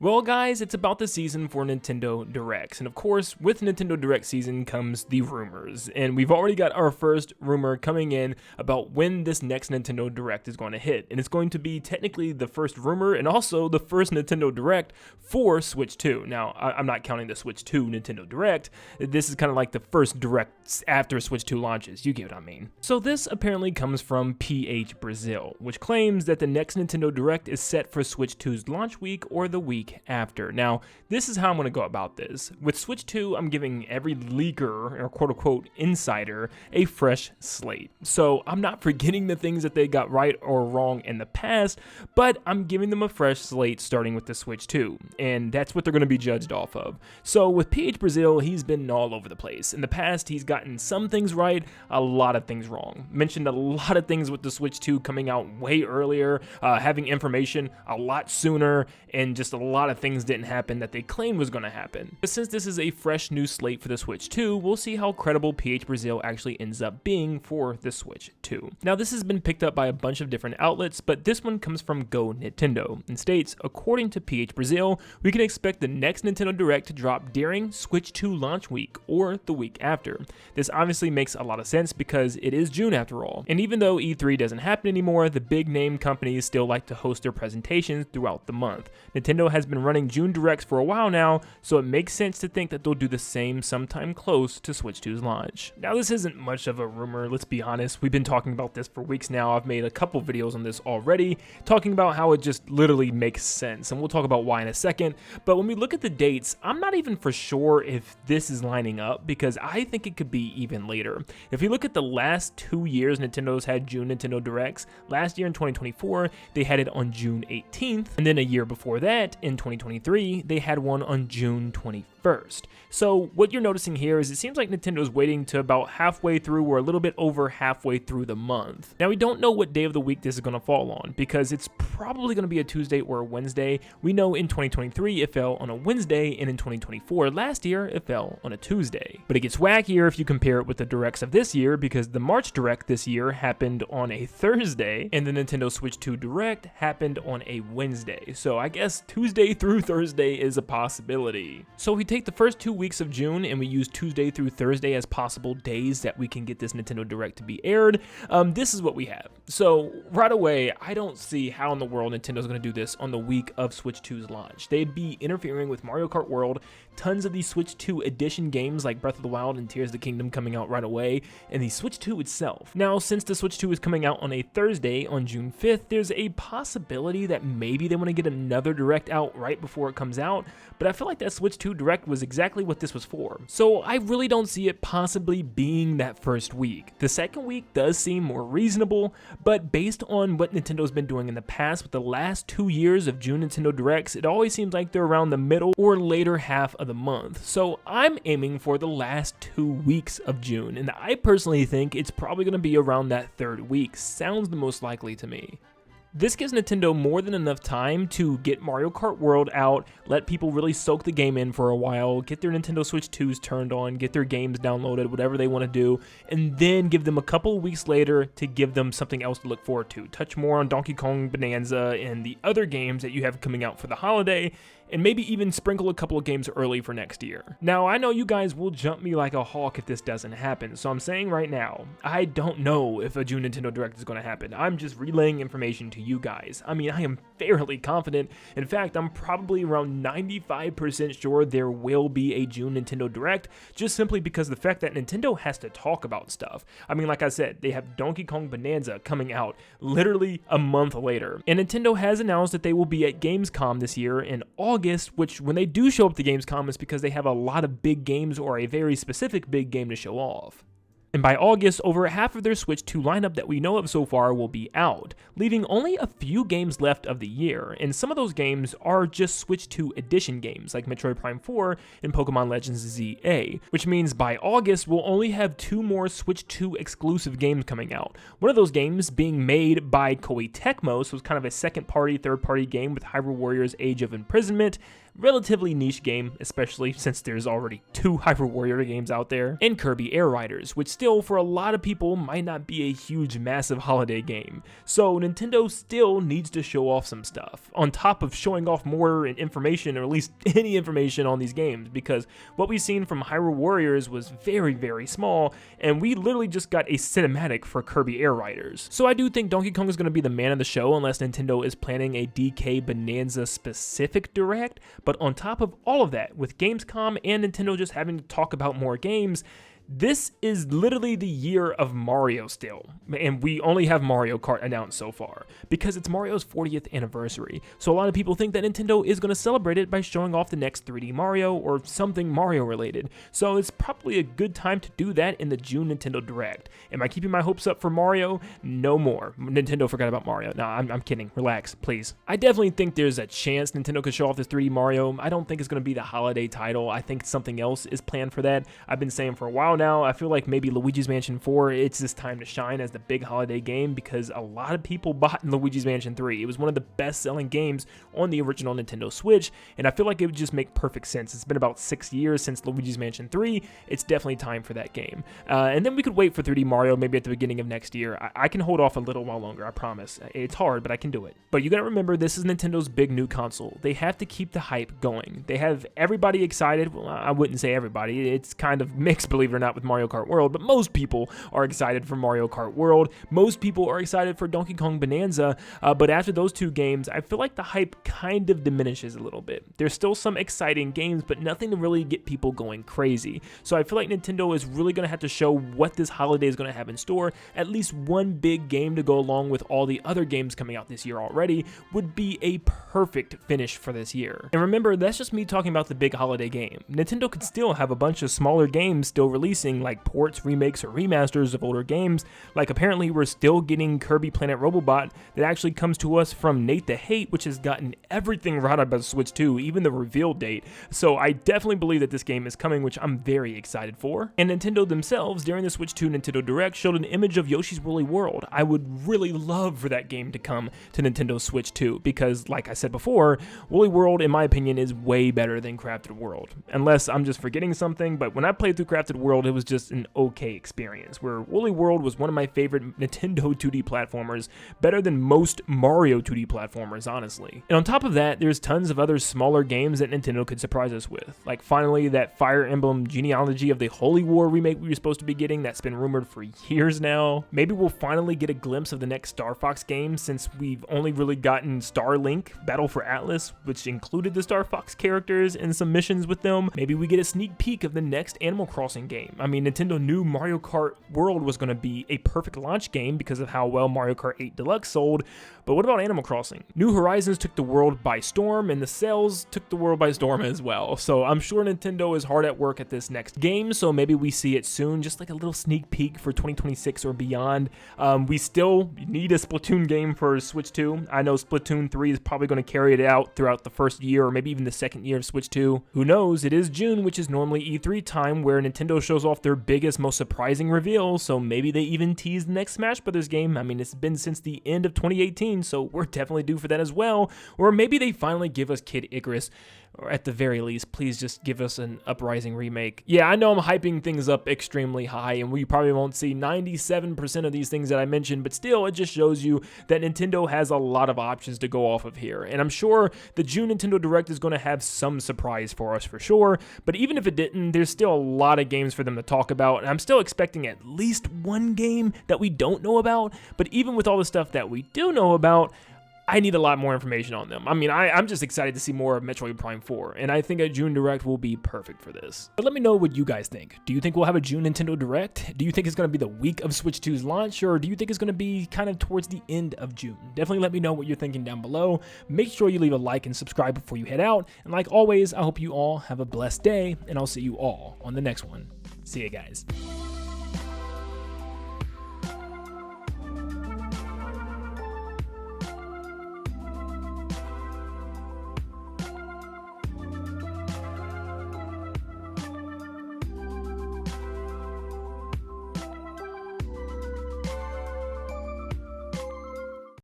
Well guys, it's about the season for Nintendo Directs, and of course, with Nintendo Direct season comes the rumors, and we've already got our first rumor coming in about when this next Nintendo Direct is going to hit, and it's going to be technically the first rumor and also the first Nintendo Direct for Switch 2. Now, I'm not counting the Switch 2 Nintendo Direct, this is kind of like the first Direct after Switch 2 launches, you get what I mean. So this apparently comes from PH Brazil, which claims that the next Nintendo Direct is set for Switch 2's launch week or the week after. Now, this is how I'm going to go about this. With Switch 2, I'm giving every leaker, or quote-unquote insider, a fresh slate. So I'm not forgetting the things that they got right or wrong in the past, but I'm giving them a fresh slate starting with the Switch 2, and that's what they're going to be judged off of. So with PH Brazil, he's been all over the place. In the past, he's gotten some things right, a lot of things wrong. Mentioned a lot of things with the Switch 2 coming out way earlier, having information a lot sooner, and just a lot of things didn't happen that they claimed was going to happen. But since this is a fresh new slate for the Switch 2, we'll see how credible PH Brazil actually ends up being for the Switch 2. Now, this has been picked up by a bunch of different outlets, but this one comes from Go Nintendo and states, according to PH Brazil, we can expect the next Nintendo Direct to drop during Switch 2 launch week or the week after. This obviously makes a lot of sense because it is June after all. And even though E3 doesn't happen anymore, the big name companies still like to host their presentations throughout the month. Nintendo has been running June Directs for a while now, so it makes sense to think that they'll do the same sometime close to Switch 2's launch. Now, this isn't much of a rumor, let's be honest. We've been talking about this for weeks now. I've made a couple videos on this already, talking about how it just literally makes sense, and we'll talk about why in a second. But when we look at the dates, I'm not even for sure if this is lining up, because I think it could be even later. If you look at the last 2 years Nintendo's had June Nintendo Directs, last year in 2024, they had it on June 18th, and then a year before that, in 2023, they had one on June 21st. So what you're noticing here is it seems like Nintendo's waiting to about halfway through or a little bit over halfway through the month. Now, we don't know what day of the week this is going to fall on because it's probably going to be a Tuesday or a Wednesday. We know in 2023 it fell on a Wednesday, and in 2024 last year it fell on a Tuesday. But it gets wackier if you compare it with the Directs of this year, because the March Direct this year happened on a Thursday and the Nintendo Switch 2 Direct happened on a Wednesday. So I guess Tuesday through Thursday is a possibility. So we take the first 2 weeks of June and we use Tuesday through Thursday as possible days that we can get this Nintendo Direct to be aired. This is what we have. So right away, I don't see how in the world Nintendo's going to do this on the week of Switch 2's launch. They'd be interfering with Mario Kart World, tons of these Switch 2 edition games like Breath of the Wild and Tears of the Kingdom coming out right away, and the Switch 2 itself. Now, since the Switch 2 is coming out on a Thursday on June 5th, there's a possibility that maybe they want to get another Direct out right before it comes out, but I feel like that Switch 2 Direct was exactly what this was for. So I really don't see it possibly being that first week. The second week does seem more reasonable, but based on what Nintendo's been doing in the past with the last 2 years of June Nintendo Directs, it always seems like they're around the middle or later half of the month. So I'm aiming for the last 2 weeks of June, and I personally think it's probably going to be around that third week. Sounds the most likely to me. This gives Nintendo more than enough time to get Mario Kart World out, let people really soak the game in for a while, get their Nintendo Switch 2s turned on, get their games downloaded, whatever they want to do, and then give them a couple of weeks later to give them something else to look forward to. Touch more on Donkey Kong Bonanza and the other games that you have coming out for the holiday, and maybe even sprinkle a couple of games early for next year. Now, I know you guys will jump me like a hawk if this doesn't happen, so I'm saying right now, I don't know if a June Nintendo Direct is going to happen. I'm just relaying information to you guys. I mean, I am fairly confident. In fact, I'm probably around 95% sure there will be a June Nintendo Direct, just simply because of the fact that Nintendo has to talk about stuff. I mean, like I said, they have Donkey Kong Bonanza coming out literally a month later, and Nintendo has announced that they will be at Gamescom this year in August, which when they do show up to Gamescom is because they have a lot of big games or a very specific big game to show off. And by August, over half of their Switch 2 lineup that we know of so far will be out, leaving only a few games left of the year, and some of those games are just Switch 2 edition games, like Metroid Prime 4 and Pokemon Legends ZA, which means by August, we'll only have 2 more Switch 2 exclusive games coming out. One of those games being made by Koei Tecmo, so it's kind of a second-party, third-party game with Hyrule Warriors Age of Imprisonment, relatively niche game, especially since there's already 2 Hyrule Warrior games out there, and Kirby Air Riders, which still for a lot of people might not be a huge massive holiday game. So Nintendo still needs to show off some stuff, on top of showing off more information, or at least any information on these games, because what we've seen from Hyrule Warriors was very, very small, and we literally just got a cinematic for Kirby Air Riders. So I do think Donkey Kong is going to be the man of the show, unless Nintendo is planning a DK Bonanza specific direct. But on top of all of that, with Gamescom and Nintendo just having to talk about more games, this is literally the year of Mario still, and we only have Mario Kart announced so far, because it's Mario's 40th anniversary, so a lot of people think that Nintendo is going to celebrate it by showing off the next 3D Mario or something Mario related, so it's probably a good time to do that in the June Nintendo Direct. Am I keeping my hopes up for Mario? No more. Nintendo forgot about Mario. Nah, I'm kidding. Relax, please. I definitely think there's a chance Nintendo could show off this 3D Mario. I don't think it's going to be the holiday title. I think something else is planned for that. I've been saying for a while now, I feel like maybe Luigi's Mansion 4, it's this time to shine as the big holiday game, because a lot of people bought Luigi's Mansion 3. It was one of the best-selling games on the original Nintendo Switch, and I feel like it would just make perfect sense. It's been about 6 years since Luigi's Mansion 3. It's definitely time for that game. And then we could wait for 3D Mario maybe at the beginning of next year. I can hold off a little while longer, I promise. It's hard, but I can do it. But you gotta remember, this is Nintendo's big new console. They have to keep the hype going. They have everybody excited. Well, I wouldn't say everybody. It's kind of mixed, believe it or not, with Mario Kart World, but most people are excited for Mario Kart World. Most people are excited for Donkey Kong Bonanza, but after those 2 games, I feel like the hype kind of diminishes a little bit. There's still some exciting games, but nothing to really get people going crazy. So I feel like Nintendo is really going to have to show what this holiday is going to have in store. At least one big game to go along with all the other games coming out this year already would be a perfect finish for this year. And remember, that's just me talking about the big holiday game. Nintendo could still have a bunch of smaller games still releasing, like ports, remakes, or remasters of older games. Like apparently we're still getting Kirby Planet Robobot that actually comes to us from Nate the Hate, which has gotten everything right about the Switch 2, even the reveal date. So I definitely believe that this game is coming, which I'm very excited for. And Nintendo themselves, during the Switch 2 Nintendo Direct, showed an image of Yoshi's Woolly World. I would really love for that game to come to Nintendo Switch 2, because like I said before, Woolly World, in my opinion, is way better than Crafted World. Unless I'm just forgetting something, but when I played through Crafted World, it was just an okay experience, where Woolly World was one of my favorite Nintendo 2D platformers, better than most Mario 2D platformers, honestly. And on top of that, there's tons of other smaller games that Nintendo could surprise us with. Like finally, that Fire Emblem Genealogy of the Holy War remake we were supposed to be getting, that's been rumored for years now. Maybe we'll finally get a glimpse of the next Star Fox game, since we've only really gotten Starlink Battle for Atlas, which included the Star Fox characters and some missions with them. Maybe we get a sneak peek of the next Animal Crossing game. I mean, Nintendo knew Mario Kart World was going to be a perfect launch game because of how well Mario Kart 8 Deluxe sold, but what about Animal Crossing? New Horizons took the world by storm, and the sales took the world by storm as well, so I'm sure Nintendo is hard at work at this next game, so maybe we see it soon, just like a little sneak peek for 2026 or beyond. We still need a Splatoon game for Switch 2. I know Splatoon 3 is probably going to carry it out throughout the first year, or maybe even the second year of Switch 2. Who knows? It is June, which is normally E3 time, where Nintendo shows off their biggest, most surprising reveal, so maybe they even tease the next Smash Brothers game. I mean, it's been since the end of 2018, so we're definitely due for that as well. Or maybe they finally give us Kid Icarus, or at the very least, please just give us an Uprising remake. Yeah, I know I'm hyping things up extremely high, and we probably won't see 97% of these things that I mentioned, but still, it just shows you that Nintendo has a lot of options to go off of here. And I'm sure the June Nintendo Direct is going to have some surprise for us for sure, but even if it didn't, there's still a lot of games for them to talk about, and I'm still expecting at least one game that we don't know about, but even with all the stuff that we do know about, I need a lot more information on them. I mean, I'm just excited to see more of Metroid Prime 4, and I think a June Direct will be perfect for this. But let me know what you guys think. Do you think we'll have a June Nintendo Direct? Do you think it's going to be the week of Switch 2's launch, or do you think it's going to be kind of towards the end of June? Definitely let me know what you're thinking down below. Make sure you leave a like and subscribe before you head out, and like always, I hope you all have a blessed day, and I'll see you all on the next one. See you guys.